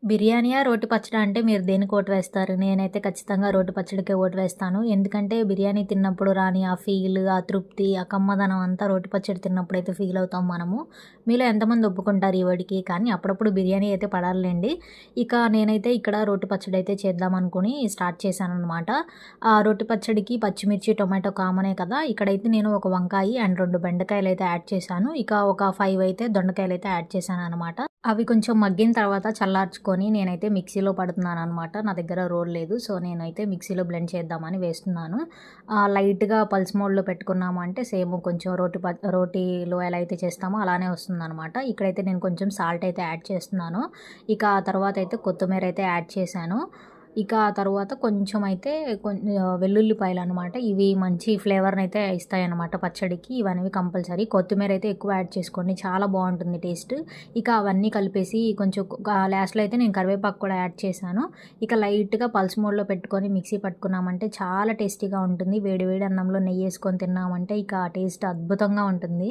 బిర్యానీయా, రోటి పచ్చడా అంటే మీరు దేనికి ఓటు వేస్తారు? నేనైతే ఖచ్చితంగా రోటి పచ్చడికే ఓటు వేస్తాను. ఎందుకంటే బిర్యానీ తిన్నప్పుడు రాని ఆ ఫీల్, ఆ తృప్తి, ఆ కమ్మదనం అంతా రోటి పచ్చడి తిన్నప్పుడైతే ఫీల్ అవుతాం మనము. మీలో ఎంతమంది ఒప్పుకుంటారు ఈ వడికి? కానీ అప్పుడప్పుడు బిర్యానీ అయితే పడాలిలెండి. ఇక నేనైతే ఇక్కడ రోటి పచ్చడి అయితే చేద్దాం అనుకుని స్టార్ట్ చేశాననమాట. ఆ రోటి పచ్చడికి పచ్చిమిర్చి, టొమాటో కామనే కదా! ఇక్కడైతే నేను ఒక వంకాయి అండ్ 2 బెండకాయలైతే యాడ్ చేశాను. ఇక ఒక 5 అయితే దొండకాయలైతే యాడ్ చేశాననమాట. అవి కొంచెం మగ్గిన తర్వాత చల్లార్చుకొని నేనైతే మిక్సీలో పడుతున్నాననమాట. నా దగ్గర రోల్ లేదు. సో, నేనైతే మిక్సీలో బ్లెండ్ చేద్దామని వేస్తున్నాను. లైట్‌గా పల్స్ మోడ్‌లో పెట్టుకున్నాము అంటే సేమ్ కొంచెం రోటీలో ఎలా అయితే చేస్తామో అలానే వస్తుందనమాట. ఇక్కడైతే నేను కొంచెం సాల్ట్ అయితే యాడ్ చేస్తున్నాను. ఇక ఆ తర్వాత అయితే కొత్తిమీర అయితే యాడ్ చేశాను. ఇక ఆ తరువాత కొంచెం అయితే వెల్లుల్లిపాయలనమాట. ఇవి మంచి ఫ్లేవర్‌నైతే ఇస్తాయన్నమాట పచ్చడికి. ఇవనేవి కంపల్సరీ. కొత్తిమీర అయితే ఎక్కువ యాడ్ చేసుకోండి. చాలా బావుంటుంది టేస్ట్. ఇక అవన్నీ కలిపేసి కొంచెం లాస్ట్‌లో అయితే నేను కరివేపాకు కూడా యాడ్ చేశాను. ఇక లైట్‌గా పల్స్ మోడ్‌లో పెట్టుకొని మిక్సీ పట్టుకున్నామంటే చాలా టేస్టీగా ఉంటుంది. వేడి వేడి అన్నంలో నెయ్యేసుకొని తిన్నామంటే ఇక ఆ టేస్ట్ అద్భుతంగా ఉంటుంది.